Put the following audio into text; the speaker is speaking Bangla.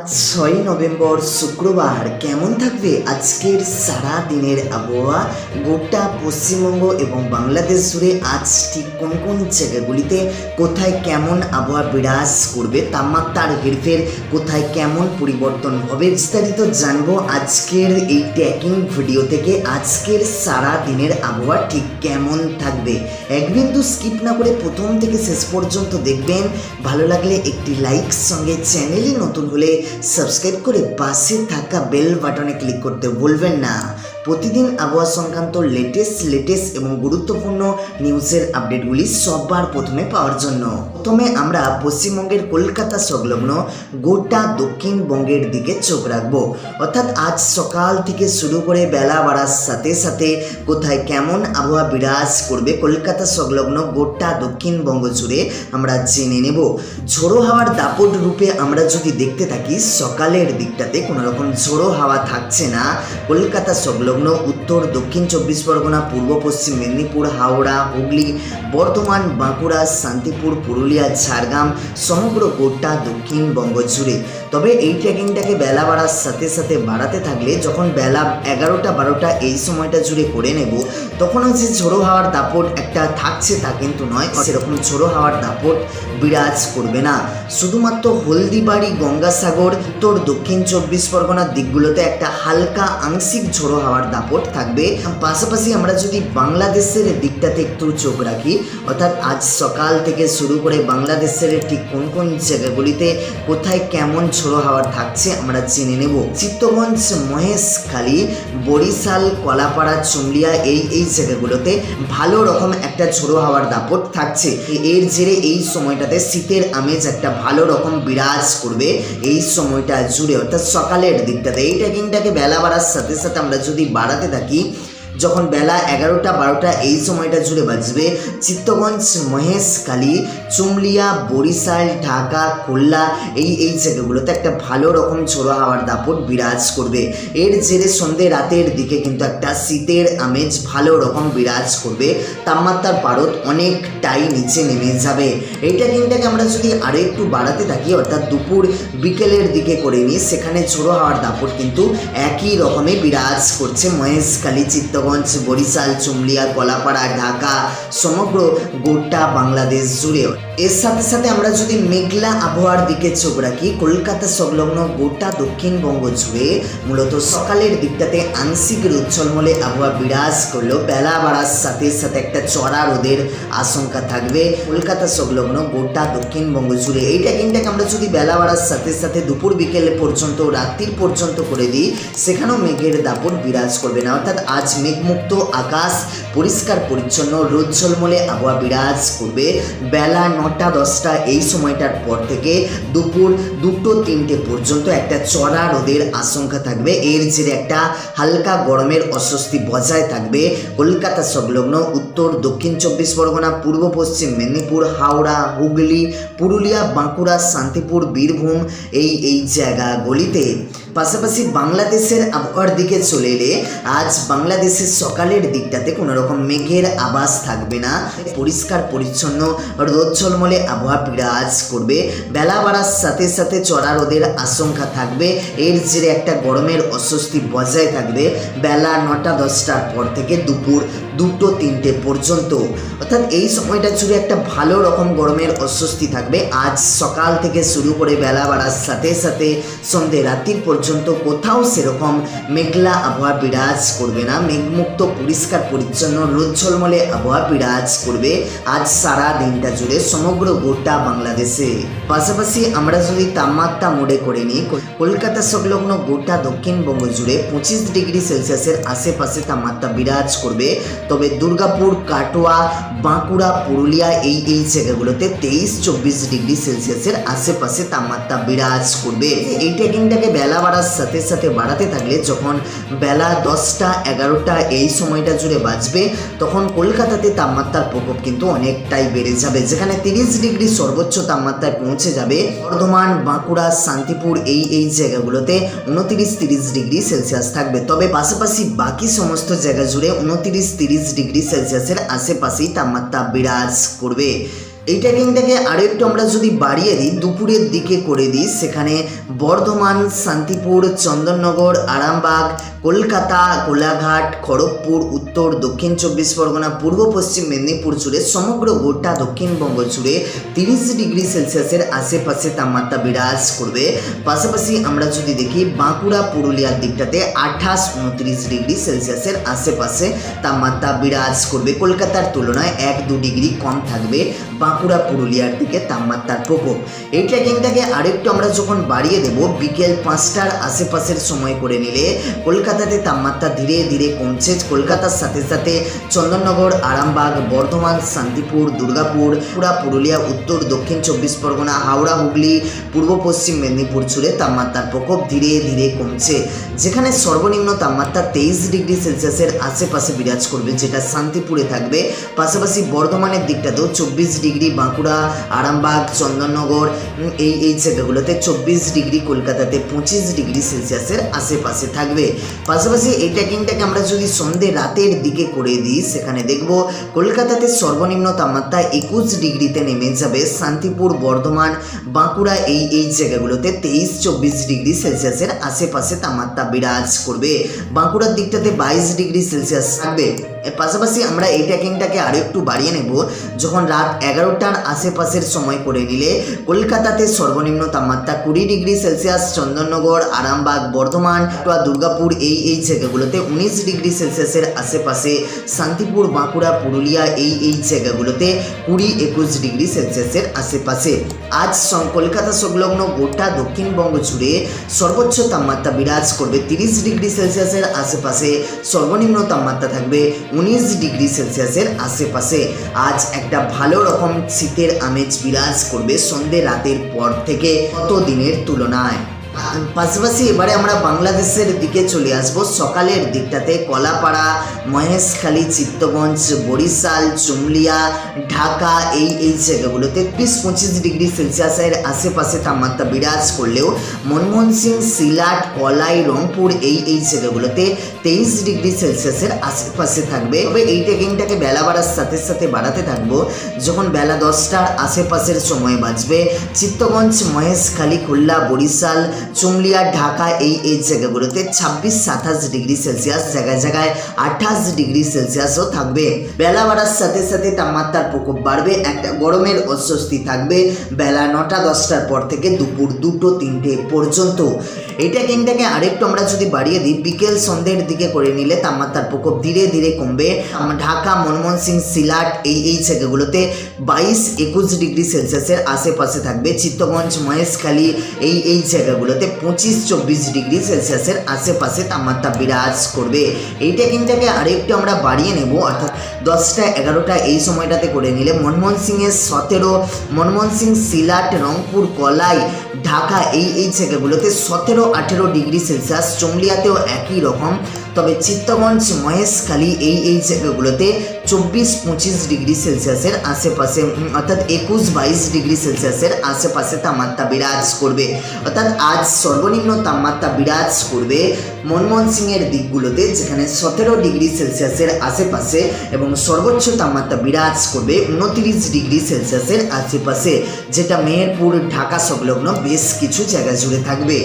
আজ ৬ নভেম্বর শুক্রবার কেমন থাকবে আজকের সারা দিনের আবহাওয়া গোটা পশ্চিমবঙ্গ এবং বাংলাদেশ জুড়ে আজ ঠিক কোন কোন জায়গাগুলিতে কোথায় কেমন আবহাওয়া বিরাজ করবে, তাপমাত্রার হেরফের কোথায় কেমন পরিবর্তন হবে বিস্তারিত জানবো আজকের এই ট্র্যাকিং ভিডিও থেকে। আজকের সারা দিনের আবহাওয়া ঠিক কেমন থাকবে এক বিন্দু স্কিপ না করে প্রথম থেকে শেষ পর্যন্ত দেখবেন। ভালো লাগলে একটি লাইক, সঙ্গে চ্যানেলে নতুন হলে সাবস্ক্রাইব করে পাশে থাকা বেল বাটনে ক্লিক করতে ভুলবেন না। প্রতিদিন আবহাওয়া সংক্রান্ত লেটেস্ট এবং গুরুত্বপূর্ণ নিউজের আপডেটগুলি সবার প্রথমে পাওয়ার জন্য প্রথমে আমরা পশ্চিমবঙ্গের কলকাতা সংলগ্ন গোটা দক্ষিণবঙ্গের দিকে চোখ রাখবো। অর্থাৎ আজ সকাল থেকে শুরু করে বেলা বাড়ার সাথে সাথে কোথায় কেমন আবহাওয়া বিরাজ করবে কলকাতা সংলগ্ন গোটা দক্ষিণবঙ্গ জুড়ে আমরা জেনে নেব। ঝোড়ো হাওয়ার দাপট রূপে আমরা যদি দেখতে থাকি, সকালের দিকটাতে কোনো রকম ঝোড়ো হাওয়া থাকছে না। কলকাতা সংলগ্ন উত্তর দক্ষিণ ২৪ পরগনা, পূর্ব পশ্চিম মেদিনীপুর, হাওড়া, হুগলি, বর্ধমান, বাঁকুড়া, শান্তিপুর, পুরুলিয়া, ঝাড়গ্রাম সমগ্র গোটা দক্ষিণবঙ্গ জুড়ে। তবে এই ট্র্যাকিংটাকে বেলা বাড়ার সাথে সাথে বাড়াতে থাকলে যখন বেলা ১১টা ১২টা এই সময়টা জুড়ে করে নেব, তখন হচ্ছে ঝোড়ো হাওয়ার দাপট একটা থাকছে তা কিন্তু নয়, সেরকম ঝোড়ো হাওয়ার দাপট বিরাজ করবে না। শুধুমাত্র হলদিবাড়ি, গঙ্গাসাগর, উত্তর দক্ষিণ ২৪ পরগনার দিকগুলোতে একটা হালকা আংশিক ঝোড়ো হাওয়ার দাপট থাকবে। পাশাপাশি আমরা যদি বাংলাদেশের দিকটাতে একটু চোখ রাখি, অর্থাৎ আজ সকাল থেকে শুরু করে বাংলাদেশের ঠিক কোন কোন জায়গাগুলিতে কোথায় কেমন ঝোড়ো হাওয়ার থাকছে আমরা জেনে নেব। চিত্তগঞ্জ, মহেশখালী, বরিশাল, কলাপাড়া, চুমলিয়া এই জায়গাগুলোতে ভালো রকম একটা ঝোড়ো হাওয়ার দাপট থাকছে। এর জেরে এই সময়টাতে শীতের আমেজ একটা ভালো রকম বিরাজ করবে এই সময়টা জুড়ে, অর্থাৎ সকালের দিকটাতে। এই ট্র্যাকিংটাকে বেলা বাড়ার সাথে সাথে আমরা যদি বাড়াতে থাকি, যখন বেলা ১১টা ১২টা এই সময়টা জুড়ে বাজবে, চিত্তগঞ্জ, মহেশখালী, চুমলিয়া, বরিশাল, ঢাকা, খুলনা এই জায়গাগুলোতে একটা ভালো রকম ঝোড়ো হাওয়ার দাপট বিরাজ করবে। এর জেরে সন্ধ্যে রাতের দিকে কিন্তু একটা শীতের আমেজ ভালো রকম বিরাজ করবে। তাপমাত্রার পারদ অনেকটাই নিচে নেমে যাবে। এই ট্র্যাকিংটাকে আমরা যদি আরও একটু বাড়াতে থাকি, অর্থাৎ দুপুর বিকেলের দিকে করে নিই, সেখানে ঝোড়ো হাওয়ার দাপট কিন্তু একই রকমে বিরাজ করছে মহেশখালী, চিত্তগঞ্জ, বরিশাল, চুমলিয়া, কলাপাড়া, ঢাকা সমগ্র গোটা বাংলাদেশ জুড়ে। এর সাথে সাথে আমরা যদি মেঘলা আবহাওয়ার দিকে চোখ রাখি, কলকাতা সংলগ্ন গোটা দক্ষিণবঙ্গ জুড়ে মূলত সকালের দিকটাতে আংশিক রোদ ঝলমলে আবহাওয়া বিরাজ করলেও বেলা বাড়ার সাথে সাথে একটা চড়া রোদের আশঙ্কা থাকবে কলকাতা সংলগ্ন গোটা দক্ষিণবঙ্গ জুড়ে। এই ট্র্যাকিংটাকে আমরা যদি বেলা বাড়ার সাথে সাথে দুপুর বিকেল পর্যন্ত, রাত্রির পর্যন্ত করে দিই, সেখানেও মেঘের দাপট বিরাজ করবে না। অর্থাৎ আজ মেঘমুক্ত আকাশ, পরিষ্কার পরিচ্ছন্ন রোদ ঝলমলে আবহাওয়া বিরাজ করবে। বেলা ৯টা ১০টা এই সময়টার পর থেকে দুপুর ২টো ৩টে পর্যন্ত একটা চড়া রোদের আশঙ্কা থাকবে। এর জেরে একটা হালকা গরমের অস্বস্তি বজায় থাকবে কলকাতা সংলগ্ন উত্তর দক্ষিণ ২৪ পরগনা, পূর্ব পশ্চিম মেদিনীপুর, হাওড়া, হুগলি, পুরুলিয়া, বাঁকুড়া, শান্তিপুর, বীরভূম এই জায়গাগুলিতে। পাশাপাশি বাংলাদেশের আবহাওয়ার দিকে চলে এলে, আজ বাংলাদেশের সকালের দিকটাতে কোনো রকম মেঘের আভাস থাকবে না। পরিষ্কার পরিচ্ছন্ন রোদ ঝলমলে আবহাওয়া বিরাজ করবে। বেলা বাড়ার সাথে সাথে চড়া রোদের আশঙ্কা থাকবে। এর জেরে একটা গরমের অস্বস্তি বজায় থাকবে বেলা ৯টা ১০টার পর থেকে দুপুর ২টো ৩টে পর্যন্ত। অর্থাৎ এই সময়টা জুড়ে একটা ভালো রকম গরমের অস্বস্তি থাকবে। আজ সকাল থেকে শুরু করে বেলা বাড়ার সাথে সাথে সন্ধ্যে রাত্রির পর্যন্ত কোথাও সেরকম মেঘলা আবহাওয়া বিরাজ করবে না। মেঘমুক্ত পরিষ্কার পরিচ্ছন্ন রোদ ঝলমলে আবহাওয়া বিরাজ করবে আজ সারা দিনটা জুড়ে সমগ্র গোটা বাংলাদেশে। পাশাপাশি আমরা যদি তাপমাত্রা মোডে করে নিই, কলকাতা সংলগ্ন গোটা দক্ষিণবঙ্গ জুড়ে ২৫ ডিগ্রি সেলসিয়াসের আশেপাশে তাপমাত্রা বিরাজ করবে। তবে দুর্গাপুর, কাটোয়া, বাঁকুড়া, পুরুলিয়া এই জায়গাগুলোতে ২৩-২৪ ডিগ্রি সেলসিয়াসের আশেপাশে তাপমাত্রা বিরাজ করবে। এই ট্র্যাকিংটাকে বেলা বাড়ার সাথে সাথে বাড়াতে থাকলে যখন বেলা ১০টা ১১টা এই সময়টা জুড়ে বাজবে, তখন কলকাতাতে তাপমাত্রার প্রকোপ কিন্তু অনেকটাই বেড়ে যাবে, যেখানে ৩০ ডিগ্রি সর্বোচ্চ তাপমাত্রায় পৌঁছে যাবে। বর্ধমান, বাঁকুড়া, শান্তিপুর এই জায়গাগুলোতে ২৯-৩০ ডিগ্রি সেলসিয়াস থাকবে। তবে পাশাপাশি বাকি সমস্ত জায়গা জুড়ে ২৯-৩০ ডিগ্রি সেলসিয়াসের আশেপাশেই তাপমাত্রা বিরাজ করবে। এই ট্র্যাকিংটাকে আরও একটু আমরা যদি বাড়িয়ে দিই, দুপুরের দিকে করে দিই, সেখানে বর্ধমান, শান্তিপুর, চন্দননগর, আরামবাগ, কলকাতা, কোলাঘাট, খড়গপুর, উত্তর দক্ষিণ 24 পরগনা, পূর্ব পশ্চিম মেদিনীপুর জুড়ে সমগ্র গোটা দক্ষিণবঙ্গ জুড়ে 30 ডিগ্রি সেলসিয়াসের আশেপাশে তাপমাত্রা বিরাজ করবে। পাশাপাশি আমরা যদি দেখি বাঁকুড়া, পুরুলিয়ার দিকটাতে 28-29 ডিগ্রি সেলসিয়াসের আশেপাশে তাপমাত্রা বিরাজ করবে। কলকাতার তুলনায় 1-2 ডিগ্রি কম থাকবে বাঁকুড়া, পুরুলিয়ার দিকে তাপমাত্রার প্রকোপ। এই ট্র্যাকিংটাকে আরেকটু আমরা যখন বাড়িয়ে দেব, বিকেল 5টার আশেপাশের সময় করে নিলে কলকাতাতে তাপমাত্রা ধীরে ধীরে কমছে। কলকাতার সাথে সাথে চন্দননগর, আরামবাগ, বর্ধমান, শান্তিপুর, দুর্গাপুর, পুরুলিয়া, উত্তর দক্ষিণ 24 পরগনা, হাওড়া, হুগলি, পূর্ব পশ্চিম মেদিনীপুর জুড়ে তাপমাত্রার প্রকোপ ধীরে ধীরে কমছে। যেখানে সর্বনিম্ন তাপমাত্রা 23 ডিগ্রি সেলসিয়াসের আশেপাশে বিরাজ করবে, যেটা শান্তিপুরে থাকবে। পাশাপাশি বর্ধমানের দিকটাতেও 24 ডিগ্রি, বাঁকুড়া, আরামবাগ, চন্দননগর এই জায়গাগুলোতে 24 ডিগ্রি, কলকাতাতে 25 ডিগ্রি সেলসিয়াসের আশেপাশে থাকবে। পাশাপাশি এই ট্র্যাকিংটাকে আমরা যদি সন্ধে রাতের দিকে করে দিই, সেখানে দেখব কলকাতাতে সর্বনিম্ন তাপমাত্রা 21 ডিগ্রিতে নেমে যাবে। শান্তিপুর, বর্ধমান, বাঁকুড়া এই জায়গাগুলোতে 23-24 ডিগ্রি সেলসিয়াসের আশেপাশে তাপমাত্রা বিরাজ করবে। বাঁকুড়ার দিকটাতে 22 ডিগ্রি সেলসিয়াস থাকবে। এর পাশাপাশি আমরা এই ট্র্যাকিংটাকে আরও একটু বাড়িয়ে নেব, যখন রাত 11টার আশেপাশের সময় করে নিলে কলকাতাতে সর্বনিম্ন তাপমাত্রা 20 ডিগ্রি সেলসিয়াস, চন্দননগর, আরামবাগ, বর্ধমান, দুর্গাপুর এই জায়গাগুলোতে 19 ডিগ্রি সেলসিয়াসের আশেপাশে, শান্তিপুর, বাঁকুড়া, পুরুলিয়া এই জায়গাগুলোতে 20-21 ডিগ্রি সেলসিয়াসের আশেপাশে। আজ কলকাতা সংলগ্ন গোটা দক্ষিণবঙ্গ জুড়ে সর্বোচ্চ তাপমাত্রা বিরাজ করবে 30 ডিগ্রি সেলসিয়াসের আশেপাশে, সর্বনিম্ন তাপমাত্রা থাকবে 19 ডিগ্রি সেলসিয়াসের আশেপাশে। আজ একটা ভালো রকম শীতের আমেজ বিরাজ করবে সন্ধ্যে রাতের পর থেকে গত দিনের তুলনায়। পাশাপাশি এবারে আমরা বাংলাদেশের দিকে চলে আসব। সকালের দিকটাতে কলাপাড়া, মহেশখালী, চিত্তগঞ্জ, বরিশাল, চুমলিয়া, ঢাকা এই জায়গাগুলোতে 30-25 ডিগ্রি সেলসিয়াসের আশেপাশে তাপমাত্রা বিরাজ করলেও মনমোহন সিং, সিলাট, কলাই, রংপুর এই জায়গাগুলোতে 23 ডিগ্রি সেলসিয়াসের আশেপাশে থাকবে। তবে এই ট্রেকিংটাকে বেলা বাড়ার সাথে সাথে বাড়াতে থাকবো। যখন বেলা 10টার আশেপাশের সময় বাজবে, চিত্তগঞ্জ, মহেশখালী, খুলনা, বরিশাল, চুমলিয়া, ঢাকা এই জায়গাগুলোতে 26-27 ডিগ্রি সেলসিয়াস, জায়গায় জায়গায় 28 ডিগ্রি সেলসিয়াসও থাকবে। বেলা বাড়ার সাথে সাথে তাপমাত্রার প্রকোপ বাড়বে, একটা গরমের অস্বস্তি থাকবে বেলা 9টা-10টার পর থেকে দুপুর 2-3টে পর্যন্ত। এই ট্র্যাকিংটাকে আরেকটু আমরা যদি বাড়িয়ে দিই, বিকেল সন্ধ্যের দিকে করে নিলে তাপমাত্রার প্রকোপ ধীরে ধীরে কমবে। ঢাকা, মনমোহন সিং, সিলাট এই জায়গাগুলোতে 22-21 ডিগ্রি সেলসিয়াসের আশেপাশে থাকবে। চিত্তগঞ্জ, মহেশখালী এই জায়গাগুলোতে 25-24 ডিগ্রি সেলসিয়াসের আশেপাশে তাপমাত্রা বিরাজ করবে। এই ট্র্যাকিংটাকে আরেকটু আমরা বাড়িয়ে নেব, অর্থাৎ 10টা-11টা এই সময়টাতে করে নিলে মনমোহন সিংয়ের 17, মনমোহন সিং, সিলাট, রংপুর, কলাই, ঢাকা এই জায়গাগুলোতে 17-18 ডিগ্রি সেলসিয়াস, চুমলিয়াতেও একই রকম। তবে চিত্তগঞ্জ, মহেশখালী এই জায়গাগুলোতে 24-25 ডিগ্রি সেলসিয়াসের আশেপাশে, অর্থাৎ 21-22 ডিগ্রি সেলসিয়াসের আশেপাশে তাপমাত্রা বিরাজ করবে। অর্থাৎ আজ সর্বনিম্ন তাপমাত্রা বিরাজ করবে মনমোহন সিংয়ের দিকগুলোতে, যেখানে 17 ডিগ্রি সেলসিয়াসের আশেপাশে, এবং সর্বোচ্চ তাপমাত্রা বিরাজ করবে 29 ডিগ্রি সেলসিয়াসের আশেপাশে, যেটা মেহেরপুর, ঢাকা সংলগ্ন বেশ কিছু জায়গা জুড়ে থাকবে।